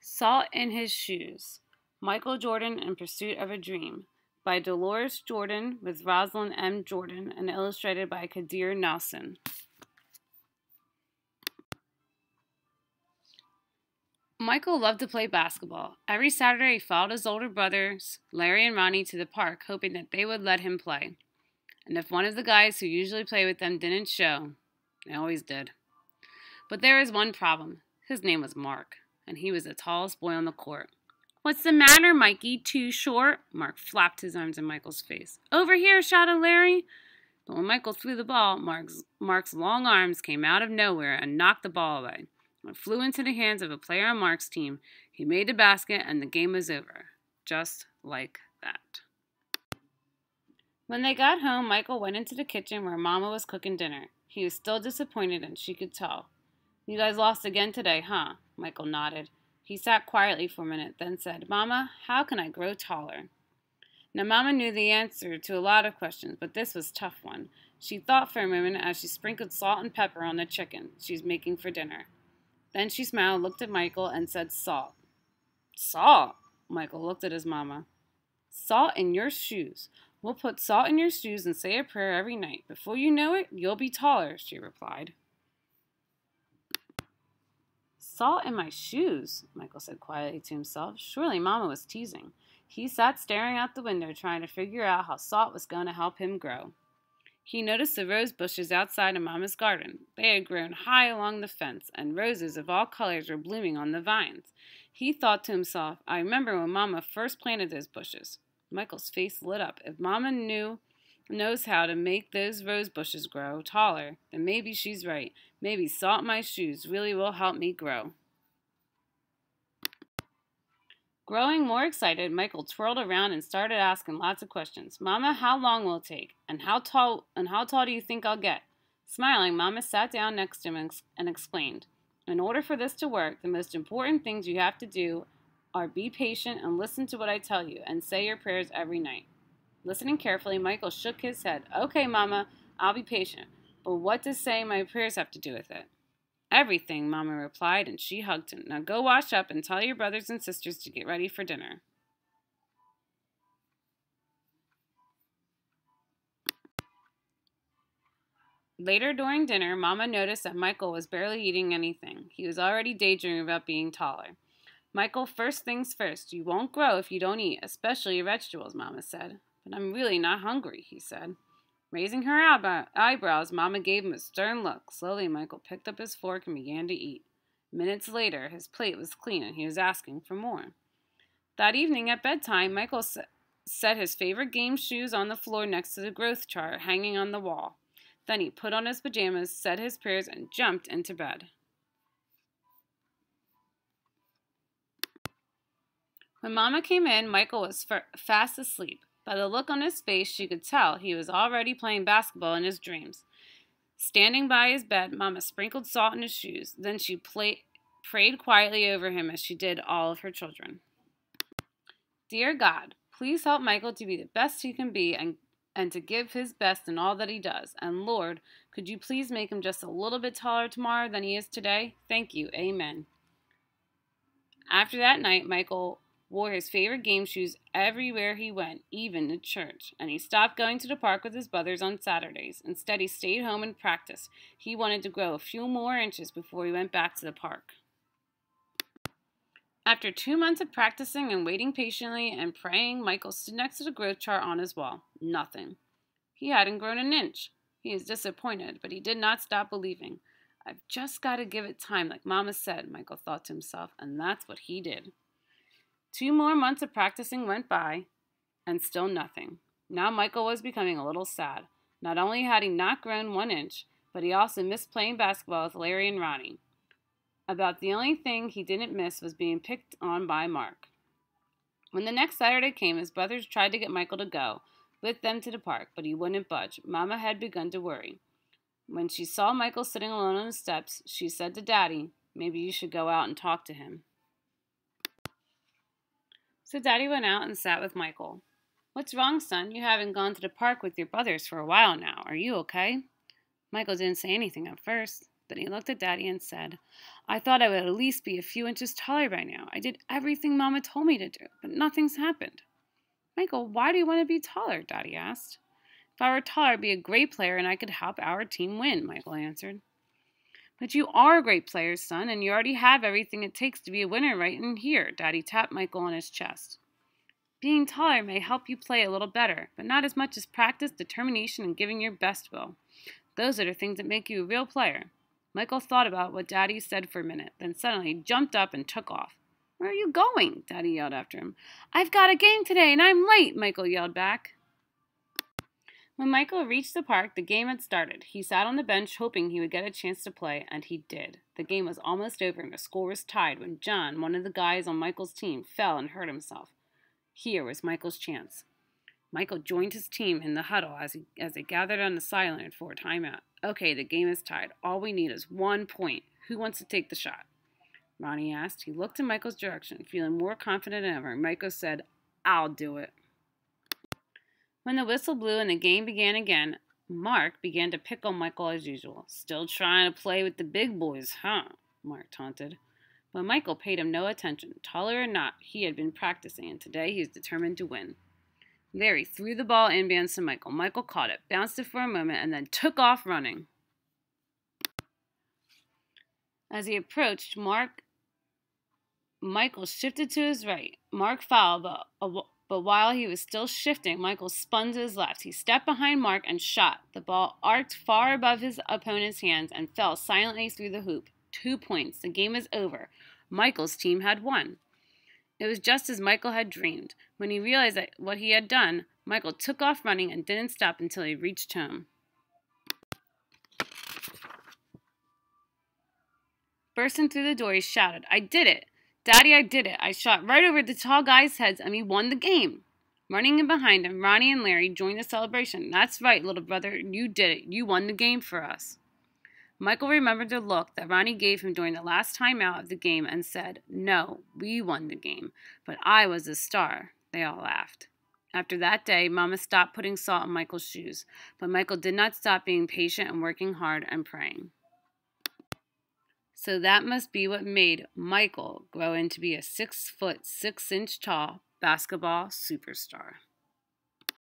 Salt in His Shoes, Michael Jordan in Pursuit of a Dream, by Dolores Jordan with Rosalind M. Jordan and illustrated by Kadir Nelson. Michael loved to play basketball. Every Saturday he followed his older brothers, Larry and Ronnie, to the park, hoping that they would let him play. And if one of the guys who usually played with them didn't show, they always did. But there was one problem. His name was Mark, and he was the tallest boy on the court. "What's the matter, Mikey? Too short?" Mark flapped his arms in Michael's face. "Over here," shouted Larry. But when Michael threw the ball, Mark's long arms came out of nowhere and knocked the ball away. It flew into the hands of a player on Mark's team. He made the basket, and the game was over. Just like that. When they got home, Michael went into the kitchen where Mama was cooking dinner. He was still disappointed, and she could tell. "You guys lost again today, huh?" Michael nodded. He sat quietly for a minute, then said, "Mama, how can I grow taller?" Now, Mama knew the answer to a lot of questions, but this was a tough one. She thought for a moment as she sprinkled salt and pepper on the chicken she was making for dinner. Then she smiled, looked at Michael, and said, "Salt." "Salt?" Michael looked at his mama. "Salt in your shoes. We'll put salt in your shoes and say a prayer every night. Before you know it, you'll be taller," she replied. "Salt in my shoes," Michael said quietly to himself. Surely Mama was teasing. He sat staring out the window, trying to figure out how salt was going to help him grow. He noticed the rose bushes outside of Mama's garden. They had grown high along the fence, and roses of all colors were blooming on the vines. He thought to himself, "I remember when Mama first planted those bushes." Michael's face lit up. If Mama knows how to make those rose bushes grow taller, then maybe she's right. Maybe salt in my shoes really will help me grow. Growing more excited, Michael twirled around and started asking lots of questions. "Mama, how long will it take? And how tall do you think I'll get?" Smiling, Mama sat down next to him and explained, "In order for this to work, the most important things you have to do are be patient and listen to what I tell you and say your prayers every night." Listening carefully, Michael shook his head. "Okay, Mama, I'll be patient. But what does saying my prayers have to do with it?" "Everything," Mama replied, and she hugged him. "Now go wash up and tell your brothers and sisters to get ready for dinner." Later during dinner, Mama noticed that Michael was barely eating anything. He was already daydreaming about being taller. "Michael, first things first. You won't grow if you don't eat, especially your vegetables," Mama said. "But I'm really not hungry," he said. Raising her eyebrows, Mama gave him a stern look. Slowly, Michael picked up his fork and began to eat. Minutes later, his plate was clean and he was asking for more. That evening at bedtime, Michael set his favorite game shoes on the floor next to the growth chart hanging on the wall. Then he put on his pajamas, said his prayers, and jumped into bed. When Mama came in, Michael was fast asleep. By the look on his face, she could tell he was already playing basketball in his dreams. Standing by his bed, Mama sprinkled salt in his shoes. Then she prayed quietly over him as she did all of her children. "Dear God, please help Michael to be the best he can be and to give his best in all that he does. And Lord, could you please make him just a little bit taller tomorrow than he is today? Thank you. Amen." After that night, Michael wore his favorite game shoes everywhere he went, even to church, and he stopped going to the park with his brothers on Saturdays. Instead, he stayed home and practiced. He wanted to grow a few more inches before he went back to the park. After 2 months of practicing and waiting patiently and praying, Michael stood next to the growth chart on his wall. Nothing. He hadn't grown an inch. He was disappointed, but he did not stop believing. "I've just got to give it time, like Mama said," Michael thought to himself, and that's what he did. 2 more months of practicing went by, and still nothing. Now Michael was becoming a little sad. Not only had he not grown 1 inch, but he also missed playing basketball with Larry and Ronnie. About the only thing he didn't miss was being picked on by Mark. When the next Saturday came, his brothers tried to get Michael to go with them to the park, but he wouldn't budge. Mama had begun to worry. When she saw Michael sitting alone on the steps, she said to Daddy, "Maybe you should go out and talk to him." So Daddy went out and sat with Michael. "What's wrong, son? You haven't gone to the park with your brothers for a while now. Are you okay?" Michael didn't say anything at first. Then he looked at Daddy and said, I thought I would at least be a few inches taller by now. I did everything Mama told me to do, but nothing's happened. Michael, why do you want to be taller? Daddy asked. If I were taller, I'd be a great player and I could help our team win, Michael answered. But you are a great player, son, and you already have everything it takes to be a winner right in here, Daddy tapped Michael on his chest. Being taller may help you play a little better, but not as much as practice, determination, and giving your best, Will. Those are the things that make you a real player. Michael thought about what Daddy said for a minute, then suddenly jumped up and took off. Where are you going? Daddy yelled after him. I've got a game today, and I'm late, Michael yelled back. When Michael reached the park, the game had started. He sat on the bench hoping he would get a chance to play, and he did. The game was almost over and the score was tied when John, one of the guys on Michael's team, fell and hurt himself. Here was Michael's chance. Michael joined his team in the huddle as they gathered on the sideline for a timeout. Okay, the game is tied. All we need is 1 point. Who wants to take the shot? Ronnie asked. He looked in Michael's direction, feeling more confident than ever. Michael said, I'll do it. When the whistle blew and the game began again, Mark began to pick on Michael as usual. Still trying to play with the big boys, huh? Mark taunted. But Michael paid him no attention. Taller or not, he had been practicing, and today he was determined to win. Larry threw the ball inbounds to Michael. Michael caught it, bounced it for a moment, and then took off running. As he approached, Michael shifted to his right. Mark fouled, but while he was still shifting, Michael spun to his left. He stepped behind Mark and shot. The ball arced far above his opponent's hands and fell silently through the hoop. 2 points. The game was over. Michael's team had won. It was just as Michael had dreamed. When he realized what he had done, Michael took off running and didn't stop until he reached home. Bursting through the door, he shouted, I did it! Daddy, I did it! I shot right over the tall guys' heads and we won the game! Running in behind him, Ronnie and Larry joined the celebration. That's right, little brother, you did it. You won the game for us. Michael remembered the look that Ronnie gave him during the last time out of the game and said, No, we won the game, but I was the star. They all laughed. After that day, Mama stopped putting salt in Michael's shoes, but Michael did not stop being patient and working hard and praying. So that must be what made Michael grow into be a 6'6" tall basketball superstar.